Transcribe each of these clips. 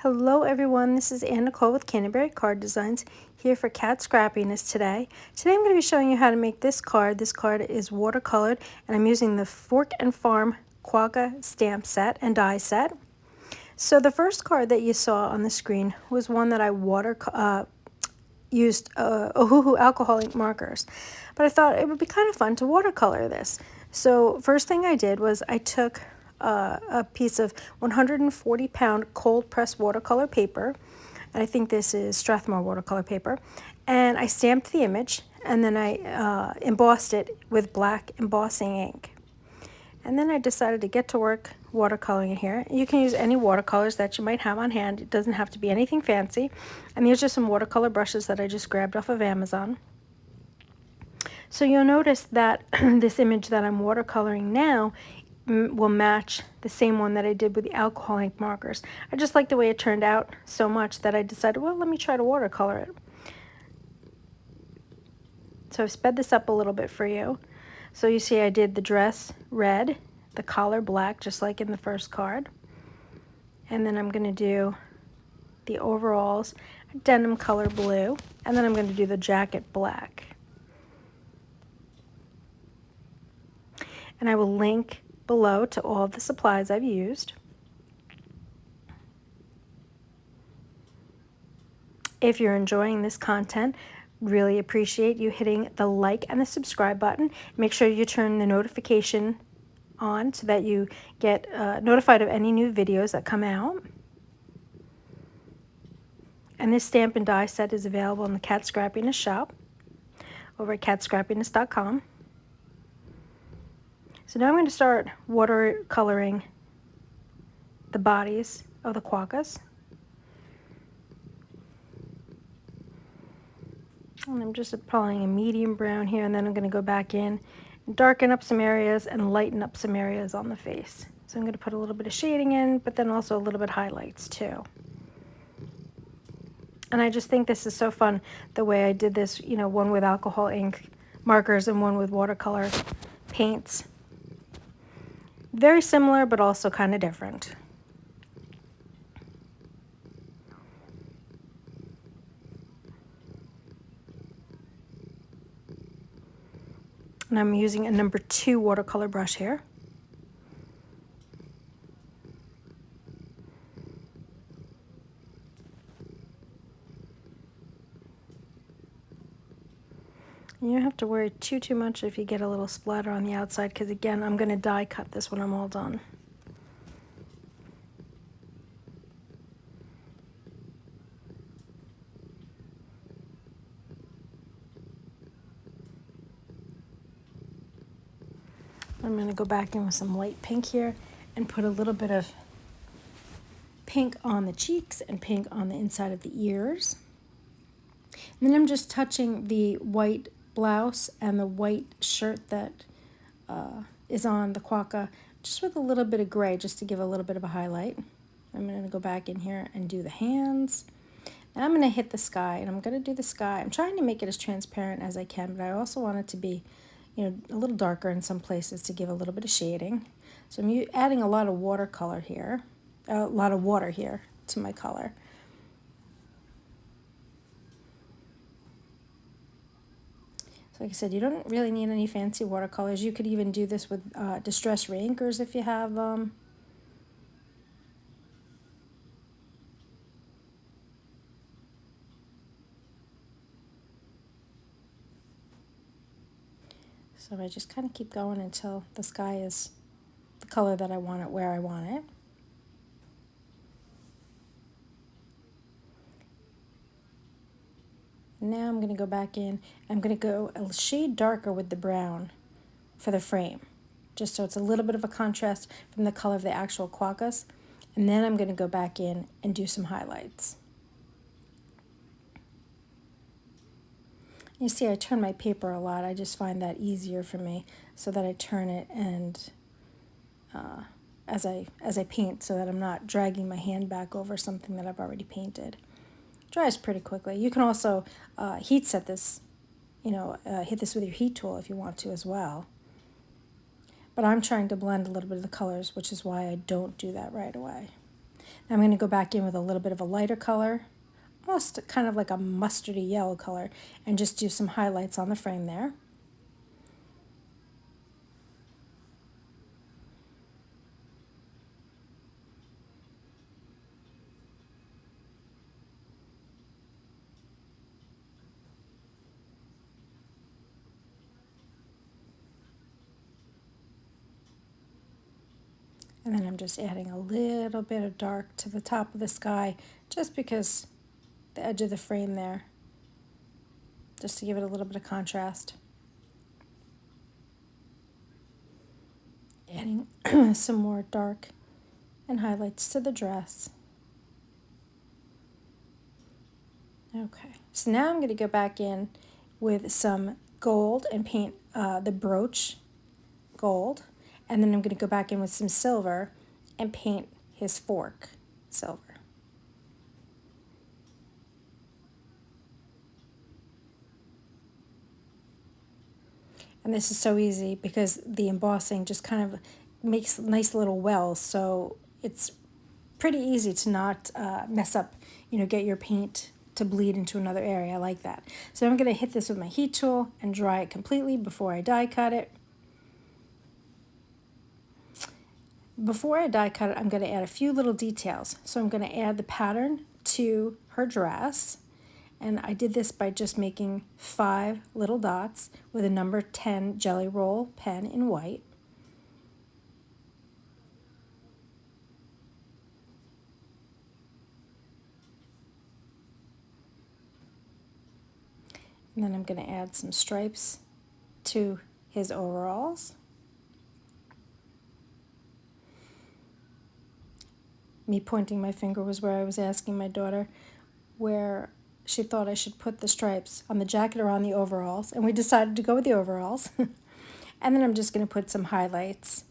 Hello everyone, this is Nicole with Canterbury Card Designs here for Cat Scrappiness today. Today I'm going to be showing you how to make this card. This card is watercolored and I'm using the Fork Farm Quokka stamp set and die set. So the first card that you saw on the screen was one that I used Ohuhu alcohol ink markers. But I thought it would be kind of fun to watercolor this. So first thing I did was I took a piece of 140-pound cold pressed watercolor paper, and I think this is Strathmore watercolor paper, and I stamped the image, and then I embossed it with black embossing ink. And then I decided to get to work watercoloring it here. You can use any watercolors that you might have on hand. It doesn't have to be anything fancy. And these are some watercolor brushes that I just grabbed off of Amazon. So you'll notice that this image that I'm watercoloring now will match the same one that I did with the alcohol ink markers. I just like the way it turned out so much that I decided, well, let me try to watercolor it. So I've sped this up a little bit for you. So you see I did the dress red, the collar black, just like in the first card. And then I'm going to do the overalls denim color blue, and then I'm going to do the jacket black. And I will link below to all of the supplies I've used. If you're enjoying this content, really appreciate you hitting the like and the subscribe button. Make sure you turn the notification on so that you get notified of any new videos that come out. And this stamp and die set is available in the Cat Scrappiness shop over at katscrappiness.com. So now I'm going to start watercoloring the bodies of the quokkas. And I'm just applying a medium brown here, and then I'm going to go back in and darken up some areas and lighten up some areas on the face. So I'm going to put a little bit of shading in, but then also a little bit of highlights too. And I just think this is so fun, the way I did this, you know, one with alcohol ink markers and one with watercolor paints. Very similar, but also kind of different. And I'm using a number 2 watercolor brush here. You don't have to worry too much if you get a little splatter on the outside, because again, I'm going to die cut this when I'm all done. I'm going to go back in with some light pink here and put a little bit of pink on the cheeks and pink on the inside of the ears. And then I'm just touching the white blouse and the white shirt that is on the quokka, just with a little bit of gray, just to give a little bit of a highlight. I'm going to go back in here and do the hands. Now I'm going to hit the sky, and I'm going to do the sky. I'm trying to make it as transparent as I can, but I also want it to be, you know, a little darker in some places to give a little bit of shading. So I'm adding a lot of watercolor here, a lot of water here to my color. So like I said, you don't really need any fancy watercolors. You could even do this with distress reinkers if you have them. So I just kind of keep going until the sky is the color that I want it, where I want it. Now I'm going to go back in. I'm going to go a shade darker with the brown for the frame, just so it's a little bit of a contrast from the color of the actual quokkas. And then I'm going to go back in and do some highlights. You see, I turn my paper a lot. I just find that easier for me, so that I turn it and as I paint, so that I'm not dragging my hand back over something that I've already painted. Dries pretty quickly. You can also heat set this, you know, hit this with your heat tool if you want to as well. But I'm trying to blend a little bit of the colors, which is why I don't do that right away. Now I'm going to go back in with a little bit of a lighter color, almost kind of like a mustardy yellow color, and just do some highlights on the frame there. And then I'm just adding a little bit of dark to the top of the sky, just because the edge of the frame there, just to give it a little bit of contrast. Adding some more dark and highlights to the dress. Okay, so now I'm going to go back in with some gold and paint the brooch gold, and then I'm going to go back in with some silver and paint his fork silver. And this is so easy because the embossing just kind of makes nice little wells, so it's pretty easy to not mess up, get your paint to bleed into another area like that. So I'm going to hit this with my heat tool and dry it completely before I die cut it. Before I die cut it, I'm going to add a few little details. So I'm going to add the pattern to her dress. And I did this by just making 5 little dots with a number 10 Jelly Roll pen in white. And then I'm going to add some stripes to his overalls. Me pointing my finger was where I was asking my daughter where she thought I should put the stripes, on the jacket or on the overalls, and we decided to go with the overalls. And then I'm just going to put some highlights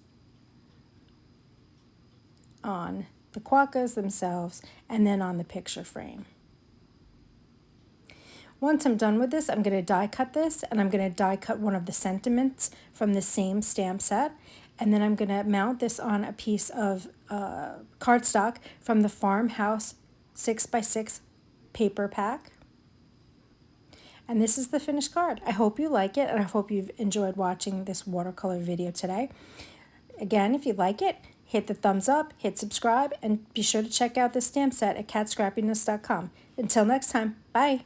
on the quokkas themselves and then on the picture frame. Once I'm done with this, I'm going to die cut this, and I'm going to die cut one of the sentiments from the same stamp set, and then I'm going to mount this on a piece of cardstock from the Farmhouse 6x6 paper pack. And this is the finished card. I hope you like it, and I hope you've enjoyed watching this watercolor video today. Again, if you like it, hit the thumbs up, hit subscribe, and be sure to check out the stamp set at katscrappiness.com. Until next time, bye.